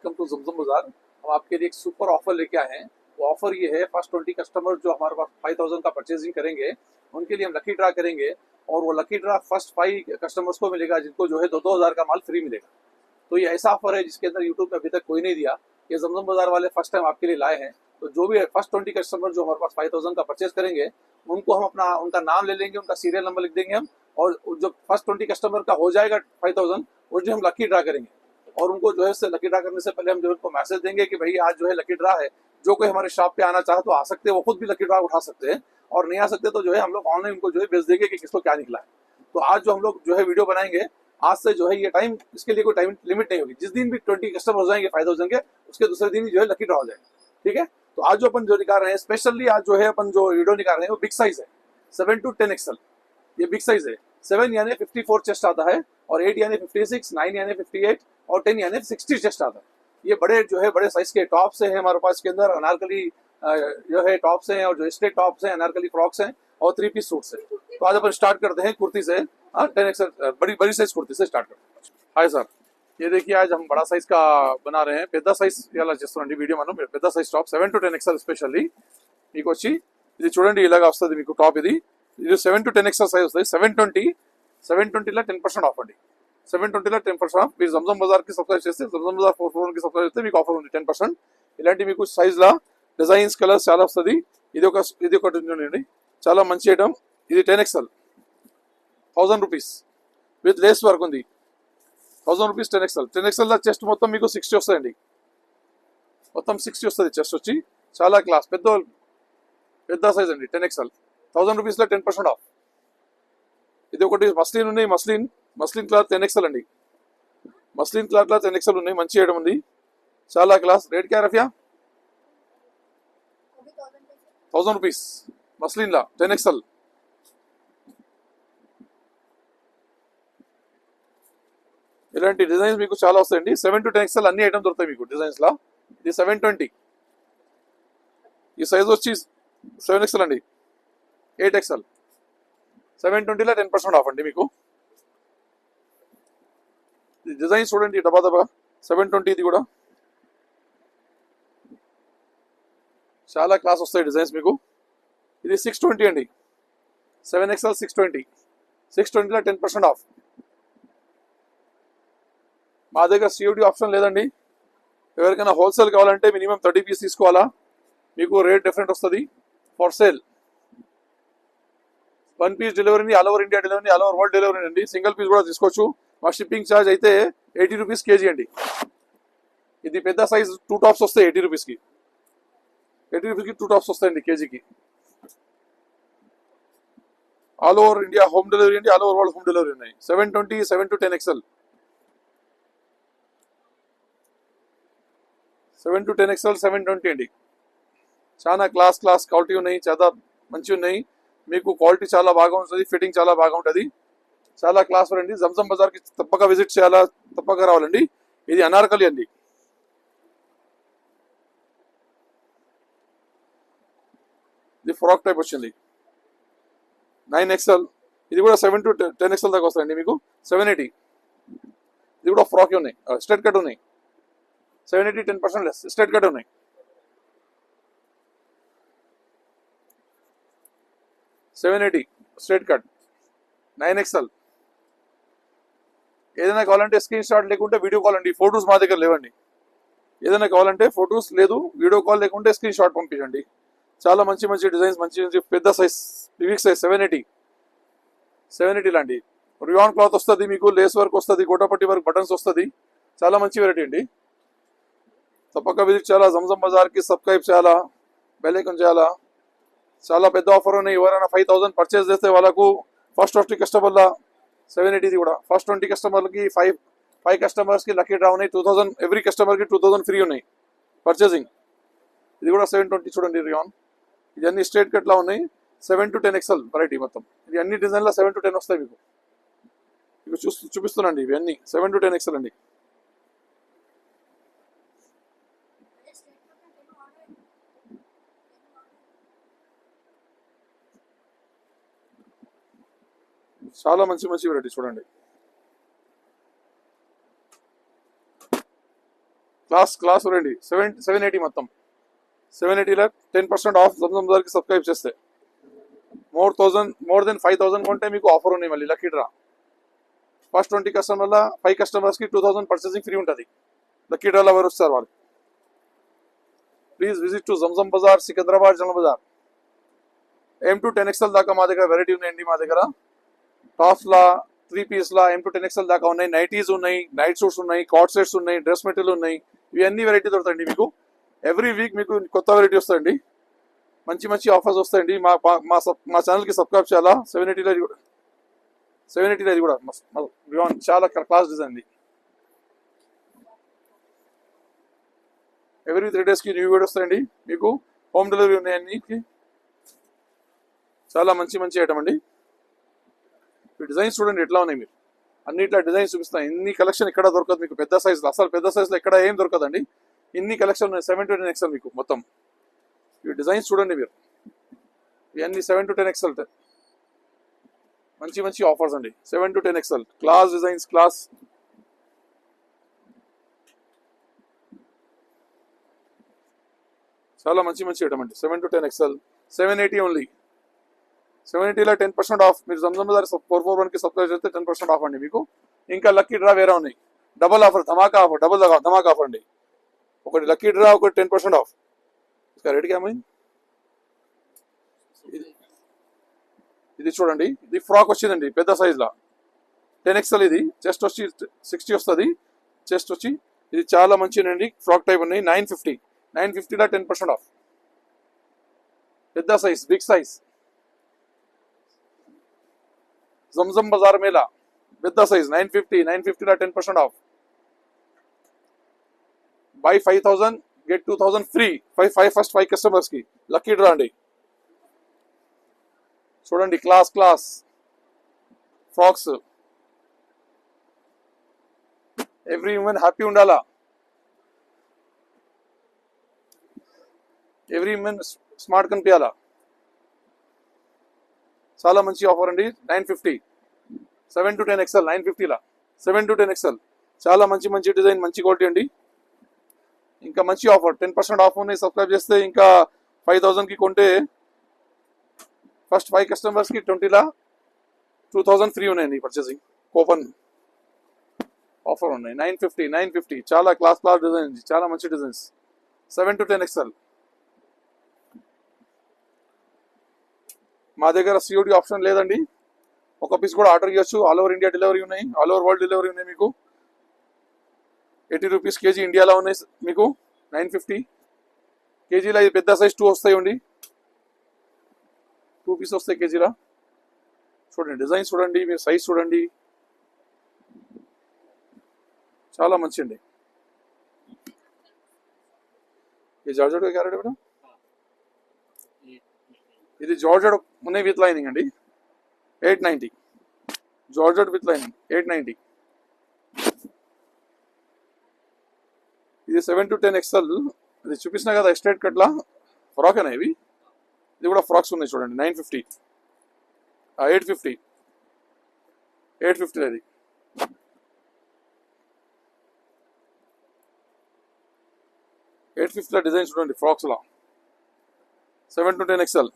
Welcome to जमजम बाजार। हम आपके लिए एक सुपर ऑफर लेके आए हैं। वो ऑफर ये है, फर्स्ट 20 कस्टमर जो हमारे पास 5000 का परचेजिंग करेंगे उनके लिए हम लकी ड्रा करेंगे, और वो लकी ड्रा फर्स्ट 5 कस्टमर्स को मिलेगा जिनको जो है 2-2000 का माल फ्री मिलेगा। तो ये ऐसा ऑफर है जिसके अंदर यूट्यूब पे अभी तक कोई नहीं दिया। ये जमजम बाजार वाले फर्स्ट टाइम आपके लिए लाए हैं। तो जो भी फर्स्ट 20 कस्टमर जो हमारे पास 5000 का परचेज करेंगे उनको हम अपना उनका नाम ले लेंगे, उनका सीरियल नंबर लिख देंगे हम, और जो फर्स्ट 20 कस्टमर का हो जाएगा 5000 वो जो हम लकी ड्रा करेंगे, और उनको जो है लकी ड्रा करने से पहले हम जो उनको मैसेज देंगे कि भाई आज जो है लकी ड्रा है, जो कोई हमारे शॉप पे आना चाहे तो आ सकते हैं, वो खुद भी लकी ड्रा उठा सकते हैं, और नहीं आ सकते तो जो है हम लोग ऑनलाइन उनको जो है भेज देंगे कि किसको क्या निकला है। तो आज जो हम लोग जो है वीडियो बनाएंगे, आज से जो है ये टाइम, इसके लिए कोई टाइम लिमिट नहीं होगी। जिस दिन भी 20 कस्टमर हो जाएंगे 5000 के, उसके दूसरे दिन ही जो है लकी ड्रा हो जाएगा। ठीक है, तो आज जो अपन जो निकाल रहे हैं स्पेशली, आज जो है अपन जो वीडियो निकाल रहे हैं वो बिग साइज है, 7 to 10 XL। ये बिग साइज है। 7 यानी 54 चेस्ट आता है, और 8 यानी 56, 9 यानी 58, और 10 यानी 60 चेस्ट आता है। ये बड़े जो है बड़े साइज के टॉप्स हैं हमारे पास। के अंदर अनारकली जो है टॉप्स हैं, और जो स्ट्रेट टॉप्स हैं, अनारकली फ्रॉक्स हैं, और 3 पीस सूट्स हैं। तो आज अपन स्टार्ट करते हैं कुर्ती से। 10 XL बड़ी बड़ी साइज कुर्ती से स्टार्ट करते हैं। हाय सर, ये देखिए आज हम बड़ा साइज का बना रहे हैं। పెద్ద సైజ్ ఇలా చేస్తున్నాండి వీడియో మనం। పెద్ద size top 7 to 10 XL specially మీకు వచ్చి ఇది చూడండి ఇలాగా వస్తుంది మీకు టాప్। ఇది 7 to 10 XL సైజ్ వస్తుంది। 720 లో 10% ఆఫ్ అండి। 720 లో 10% ఆఫ్। మీరు జంజం బజార్ కి సబ్స్క్రైబ్ చేస్తే, జంజం బజార్ 44 కి సబ్స్క్రైబ్ చేస్తే మీకు ఆఫర్ ఉంది 10%। ఇలాంటి మీకు సైజ్ లా డిజైన్స్ కలర్స్ చాలా వస్తుంది। ఇది ఒకటి చూడండి, చాలా మంచి ఐటమ్। ఇది 10 XL 1000 rupees with lace work ఉంది। 1000 రూపీస్ 10 XL। 10 XL లా చెస్ట్ మొత్తం మీకు 60 వస్తాయండి, మొత్తం 60 వస్తుంది చెస్ట్ వచ్చి। చాలా క్లాస్ పెద్ద సైజ్ అండి 10 XL। 1000 రూపీస్ లో 10% ఆఫ్। ఇది ఒకటి మస్లిన్ ఉన్నాయి, మస్లిన్ క్లాత్ 10 XL అండి। మస్లిన్ క్లాత్ లా 10 XL ఉన్నాయి, మంచి ఐటమ్ ఉంది, చాలా క్లాస్। రేట్ క్యా రఫియా? 1000 రూపీస్ మస్లిన్ లా 10 XL। ఇలాంటి డిజైన్స్ మీకు చాలా వస్తాయండి। 7 to 10 XL అన్ని ఐటమ్ దొరుకుతాయి మీకు డిజైన్స్ లా। ఇది 720, ఈ సైజ్ వచ్చి 7 XL అండి, 8 XL। 720 లో 10% ఆఫ్ అండి మీకు। ఈ డిజైన్స్ చూడండి దబా 720 ఇది కూడా చాలా క్లాస్ వస్తాయి డిజైన్స్ మీకు। ఇది 620 అండి, 7 XL 620 లో 10% ఆఫ్। మా దగ్గర COD ఆప్షన్ లేదండి। ఎవరికైనా హోల్సేల్ కావాలంటే మినిమం 30 పీస్ తీసుకోవాలా, మీకు రేట్ డిఫరెంట్ వస్తుంది। For sale 1 piece delivery, all over India delivery, all over world delivery అండి। సింగిల్ పీస్ కూడా తీసుకోవచ్చు। మా షిప్పింగ్ ఛార్జ్ అయితే 80 రూపీస్ కేజీ అండి। ఇది పెద్ద సైజ్ 2 టాప్స్ వస్తాయి 80 రూపీస్కి। 80 రూపీస్కి 2 టాప్స్ వస్తాయండి కేజీకి। All over India home delivery అండి, all over world home delivery ఉన్నాయి। 720, 7 to 10 XL, 7 to 10 XL 720 అండి। చాలా క్లాస్ క్వాలిటీ ఉన్నాయి, చాలా మంచి ఉన్నాయి మీకు। క్వాలిటీ చాలా బాగా ఉంటుంది, ఫిట్టింగ్ చాలా బాగా ఉంటుంది, చాలా క్లాస్ అండి। జంజం బజార్కి తప్పక విజిట్ చేయాలా, తప్పక రావాలండి। ఇది అనార్కలి అండి, ఇది ఫ్రాక్ టైప్ వచ్చింది 9 XL। ఇది కూడా 7 to 10 XL దాకా వస్తాయండి మీకు। 780, ఇది కూడా ఫ్రాక్ ఉన్నాయి, స్ట్రైట్ కట్ ఉన్నాయి। 780 10% లెస్, స్ట్రైట్ కట్ ఉన్నాయి। Straight cut 9 XL। ఏదైనా కావాలంటే స్క్రీన్ షాట్ లేకుంటే వీడియో కాల్ అండి। ఫొటోస్ మా దగ్గర లేవండి। ఏదైనా కావాలంటే ఫొటోస్ లేదు, వీడియో కాల్ లేకుంటే స్క్రీన్ షాట్ పంపించండి। చాలా మంచి డిజైన్స్, మంచి పెద్ద సైజ్ బిగ్ సైజ్ 780 లాంటి రియాన్ క్లాత్ వస్తుంది మీకు, లేస్ వర్క్ వస్తుంది, గోటాపట్టి వర్క్, బటన్స్ వస్తుంది, చాలా మంచి వెరైటీ అండి। తప్పక విజిట్ చేయాలా, జంజం బజార్కి సబ్స్క్రైబ్ చేయాలా, బెల్ ఐకాన్ చేయాలా। చాలా పెద్ద ఆఫర్ ఉన్నాయి। ఎవరైనా 5000 పర్చేస్ చేస్తే వాళ్ళకు ఫస్ట్ 20 కస్టమర్ల 780 కూడా, ఫస్ట్ 20 కస్టమర్లకి 5 కస్టమర్స్కి లక్కీ డ్రా ఉన్నాయి। 2000 ఎవ్రీ కస్టమర్కి 2000 ఫ్రీ ఉన్నాయి పర్చేసింగ్। ఇది కూడా 720 చూడండి రియాన్। ఇది అన్ని స్ట్రైట్ కట్లా ఉన్నాయి। 7 to 10 XL వెరైటీ మొత్తం। ఇది అన్ని డిజైన్లో 7 to 10 వస్తాయి మీకు। చూపిస్తున్నాండి ఇవి అన్ని 7 to 10 XL అండి। చాలా మంచి వెరైటీ చూడండి। క్లాస్ చూడండి 780 మొత్తం 780లో 10% ఆఫ్ జంజం బజార్కి సబ్స్క్రైబ్ చేస్తే మోర్ దెన్ 5000 కొంటే మీకు ఆఫర్ ఉన్నాయి మళ్ళీ లక్కీ డ్రా ఫస్ట్ 20 కస్టమర్ల 5 కస్టమర్స్కి 2000 పర్చేసింగ్ ఫ్రీ ఉంటుంది లక్కీ డ్రాలో ఎవరు వస్తారు వాళ్ళు please visit to Zamzam Bazaar Secunderabad general Bazaar M2 10XL దాకా మా దగ్గర వెరైటీ ఉన్నాయండి మా దగ్గర టాప్స్లా 3 పీస్లా M2 10XL దాకా ఉన్నాయి నైటీస్ ఉన్నాయి నైట్ సూట్స్ ఉన్నాయి కార్డ్ సెట్స్ ఉన్నాయి డ్రెస్ మెటీరియల్ ఉన్నాయి ఇవన్నీ వెరైటీ దొరుకుతాయండి మీకు ఎవ్రీ వీక్ మీకు కొత్త వెరైటీ వస్తాయండి మంచి మంచి ఆఫర్స్ వస్తాయండి మా ఛానల్కి సబ్స్క్రైబ్ చేయాలా 780లో ఇది కూడా చాలా క్లాస్ డిజైన్ ఇది ఎవ్రీ 3 డేస్కి న్యూ వీడియో వస్తాయండి మీకు హోమ్ డెలివరీ ఉన్నాయండి చాలా మంచి మంచి ఐటమ్ అండి ఈ డిజైన్స్ చూడండి ఎట్లా ఉన్నాయి మీరు అన్నిట్లా డిజైన్స్ చూపిస్తాను ఇన్ని కలెక్షన్ ఎక్కడ దొరకదు మీకు పెద్ద సైజులో అసలు పెద్ద సైజులో ఎక్కడ ఏం దొరకదండి ఇన్ని కలెక్షన్ ఉన్నాయి 7 to 10 XL మీకు మొత్తం ఈ డిజైన్స్ చూడండి మీరు ఇవన్నీ 7 to 10 XL మంచి మంచి ఆఫర్స్ అండి 7 to 10 XL class designs class చాలా మంచి మంచి ఐటమ్ అండి 7 to 10 XL 780 ఓన్లీ 780లో 10% ఆఫ్ మీరు జంజం బజార్ 441కి సబ్స్క్రైబ్ చేస్తే 10% ఆఫ్ అండి మీకు ఇంకా లక్కీ డ్రా వేరే ఉన్నాయి డబుల్ ఆఫర్ ధమాకా ఆఫర్ ధమాకా ఆఫర్ అండి ఒకటి లక్కీ డ్రా ఒకటి 10% ఆఫ్ రెడీ క్యామ్ ఇది చూడండి ఇది ఫ్రాక్ వచ్చిందండి పెద్ద సైజ్లో 10 XL ఇది చెస్ట్ వచ్చి 60 వస్తుంది చెస్ట్ వచ్చి ఇది చాలా మంచిదండి ఫ్రాక్ టైప్ ఉన్నాయి 950లో 10% ఆఫ్ పెద్ద size big size Zamzam Bazaar mela పెద్ద సైజ్ 950లో 10% off buy 5000 get 2000 free first 5 కస్టమర్స్కి లక్కీ డ్రా అండి చూడండి class frocks every women happy ఉండాలా ఎవ్రీ ఉమెన్ స్మార్ట్ కనిపించాలా చాలా మంచి ఆఫర్ అండి 950 7 to 10 XL 950లా 7 to 10 XL చాలా మంచి మంచి డిజైన్ మంచి క్వాలిటీ అండి ఇంకా మంచి ఆఫర్ 10% ఆఫ్ ఉన్నాయి సబ్స్క్రైబ్ చేస్తే ఇంకా 5000కి కొంటే ఫస్ట్ 5 కస్టమర్స్కి 20లా 2000 ఫ్రీ ఉన్నాయండి పర్చేసింగ్ కూపన్ ఆఫర్ ఉన్నాయి 950 చాలా క్లాస్ డిజైన్ చాలా మంచి డిజైన్స్ 7 to 10 XL మా దగ్గర COD ఆప్షన్ లేదండి ఒక పీస్ కూడా ఆర్డర్ చేయొచ్చు ఆల్ ఓవర్ ఇండియా డెలివరీ ఉన్నాయి ఆల్ ఓవర్ వరల్డ్ డెలివరీ ఉన్నాయి మీకు 80 రూపీస్ కేజీ ఇండియాలో ఉన్నాయి మీకు 950 కేజీలో ఇది పెద్ద సైజ్ 2 వస్తాయండి 2 పీస్ వస్తాయి కేజీలో చూడండి డిజైన్ చూడండి మీరు సైజ్ చూడండి చాలా మంచి అండి ఈ జార్జెట్ క్యారెట్ మేడం ఇది జార్జెట్ ఉన్నాయి విత్ లైనింగ్ అండి 890 జార్జెట్ విత్ లైనింగ్ 890 ఇది 7 to 10 XL ఇది చూపిస్తున్నా కదా ఎస్టేట్ కట్లా ఫ్రాక్ అనే ఇవి ఇది కూడా ఫ్రాక్స్ ఉన్నాయి చూడండి 950 850 అది 850 డిజైన్ చూడండి ఫ్రాక్స్లో 7 to 10 XL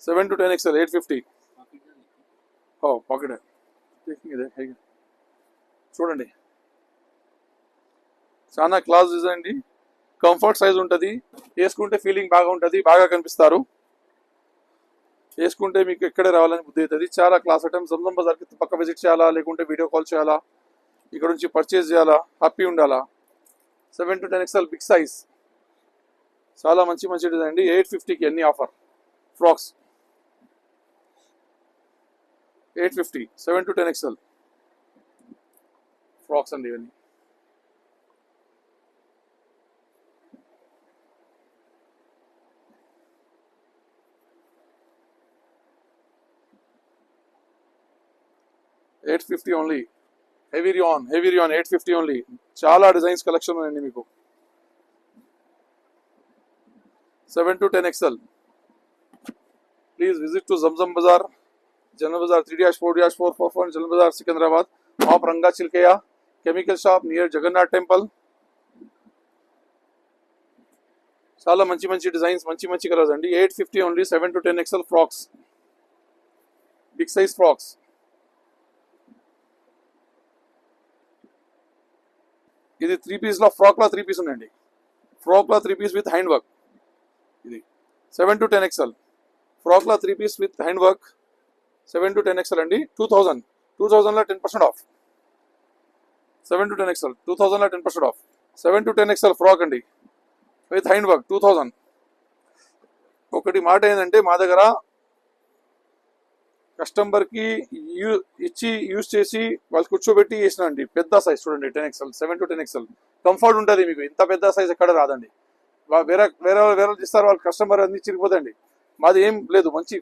7 to 10 XL 850 pocket చూడండి చాలా క్లాస్ డిజైన్ అండి కంఫర్ట్ సైజ్ ఉంటుంది వేసుకుంటే ఫీలింగ్ బాగా ఉంటుంది బాగా కనిపిస్తారు వేసుకుంటే మీకు ఎక్కడే రావాలని బుద్ధి అవుతుంది చాలా క్లాస్ ఐటమ్ జంజం బజార్కి పక్క విజిట్ చేయాలా లేకుంటే వీడియో కాల్ చేయాలా ఇక్కడ నుంచి పర్చేజ్ చేయాలా హ్యాపీ ఉండాలా 7 to 10 XL బిగ్ సైజ్ చాలా మంచి డిజైన్ అండి 850కి అన్ని offer frocks 850 7 to 10 XL frocks అండి ఇవన్నీ $850 ఓన్లీ హెవీ రియాన్ 850 ఓన్లీ చాలా డిజైన్స్ కలెక్షన్ ఉన్నాయండి మీకు 7 to 10 XL please visit to Zamzam Bazaar general Bazaar 3-4-444 general Bazaar Secunderabad opp Ranga Chilakaiah chemical shop near Jagannath temple. చాలా మంచి మంచి డిజైన్స్, మంచి మంచి కలర్స్ అండి. 850 only. 7 to 10 XL frocks, big size frocks. ఇది 3 పీస్ లో ఫ్రాక్ లా 3 పీస్ ఉందండి. ఫ్రాక్ లా 3 పీస్ విత్ హ్యాండ్ వర్క్. ఇది 7 to 10 XL ఫ్రాక్ లా 3 piece with hand work. 7 to 10 XL అండి. 2000 లో 10% ఆఫ్. 7 to 10 XL 2000 లో 10% ఆఫ్. 7 to 10 XL ఫ్రాక్ అండి విత్ హ్యాండ్ వర్క్ 2000. ఒకటి మాట ఏంటంటే మా దగ్గర కస్టమర్కి ఇచ్చి యూజ్ చేసి వాళ్ళు కూర్చోబెట్టి చేసిన అండి. పెద్ద సైజ్ చూడండి 10 XL 7 to 10 XL కంఫర్ట్ ఉంటుంది మీకు. ఇంత పెద్ద సైజ్ ఎక్కడ రాదండి. వేరే వేరే వేరే ఇస్తారు వాళ్ళు, కస్టమర్ అన్ని చిరిగిపోతాయండి. మాది ఏం లేదు, మంచి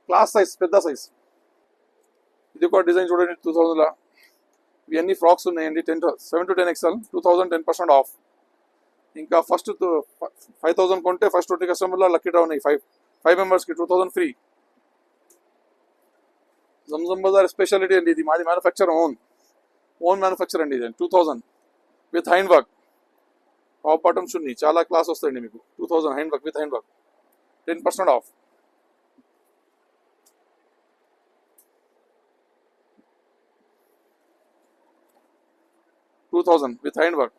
క్లాస్ సైజ్, పెద్ద సైజ్. ఇది ఒక డిజైన్ చూడండి 2000లో. ఇవన్నీ ఫ్రాక్స్ ఉన్నాయండి. 7 to 10 XL 2000 10% ఆఫ్. ఇంకా ఫస్ట్ 5000 కొంటే ఫస్ట్ 20 కస్టమర్లో లక్కీ డ్రా ఉన్నాయి. 5 మెంబర్స్కి 2000 ఫ్రీ. జంజం బజార్ స్పెషాలిటీ అండి ఇది. మాది మ్యానుఫ్యాక్చర్ ఓన్ మ్యానుఫ్యాక్చర్ అండి. ఇది 2000 with hand work. Top bottoms ఉన్నాయి, చాలా క్లాస్ వస్తాయండి మీకు. 2000 hand work with hand work 10% of. With hand work.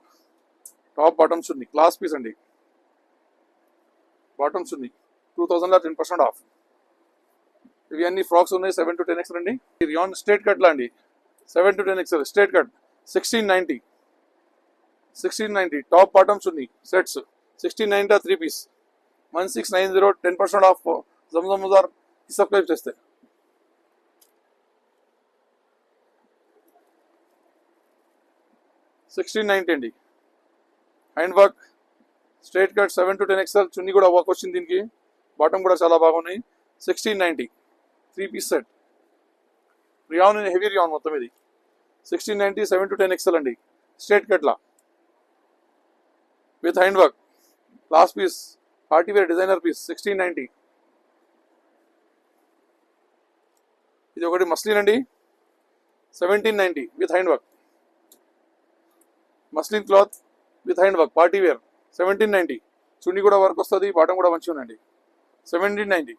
Top bottoms ఉంది, క్లాస్ పీస్ అండి. బాటమ్స్ ఉంది 2000లో 10% ఆఫ్. ఇవి అన్ని ఫ్రాక్స్ ఉన్నాయి. 7 to 10 XL అండి. రియాన్ స్ట్రేట్ కట్ లా అండి. 7 to 10 XL straight cut 1690 top bottoms ఉన్నాయి. Sets 1690 3 piece 1690 10% off. Zamzam Bazaar subscribe చేస్తే 1690 అండి. Hand work straight cut 7 to 10 XL. Chunni కూడా వర్క్ వచ్చింది దీనికి. బాటమ్ కూడా చాలా బాగున్నాయి. 1690 3 piece set. Rayon heavy rayon మొత్తం ఇది. 1690 7 to 10 XL అండి. స్ట్రేట్ కట్లా with hand work. Class piece, party wear designer piece 1690. ఇది ఒకటి మస్లిన్ అండి. 1790 with hand work. Muslin cloth with hand work party wear 1790. చున్నీ కూడా వర్క్ వస్తుంది, బాటమ్ కూడా మంచిగా ఉందండి. 1790.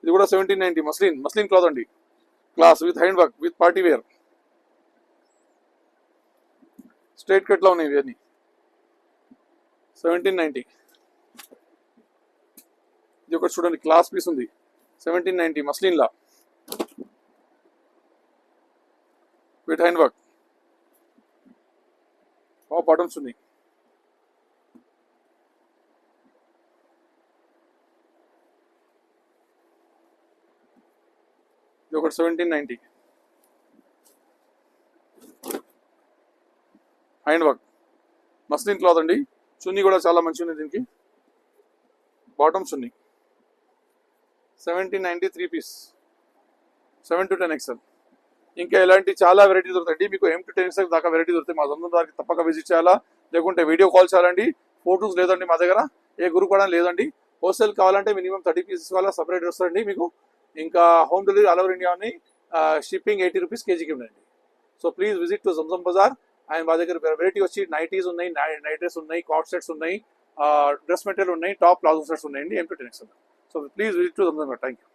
ఇది కూడా 1790 మస్లిన్ క్లాత్ అండి. Class with hand work with party wear. Straight cut లో ఉన్నాయి ఇవన్నీ. 1790. ఇది ఒకటి చూడండి, క్లాస్ పీస్ ఉంది. 1790 muslin law with hand work. Bottoms ఉన్నాయి. ఇది ఒకటి 1790 హ్యాండ్ వర్క్ మస్లిన్ క్లాత్ అండి. చున్నీ కూడా చాలా మంచిగా ఉంది దీనికి. బాటమ్స్ ఉన్నాయి. 1790 3 పీస్ 7 to 10 XL. ఇంకా ఇలాంటి చాలా వెరైటీ దొరుకుతాయండి మీకు. M to 10 XL దాకా వెరైటీ దొరుకుతాయి. మా జంజం బజార్కి తప్పక విజిట్ చేయాలా, లేకుంటే వీడియో కాల్ చేయాలండి. ఫోటోస్ లేదండి మా దగ్గర, ఏ గ్రూప్ కూడా లేదండి. హోల్సేల్ కావాలంటే మినిమం 30 పీసెస్ వల్ల సపరేట్ వస్తుందండి మీకు. ఇంకా home delivery all over India ఉన్నాయి. షిప్పింగ్ 80 రూపీస్ కేజీకి ఉందండి. So please visit to Zamzam Bazaar. And మా దగ్గర వెరైటీ వచ్చి నైటీస్ ఉన్నాయి, నైట్ డ్రెస్ ఉన్నాయి, కాట్ సెట్స్ ఉన్నాయి, డ్రెస్ మెటీరియల్ ఉన్నాయి, టాప్ ప్లాజో సెట్స్ ఉన్నాయండి. M to 10 XL. So please visit to Zamzam Bazaar. Thank you.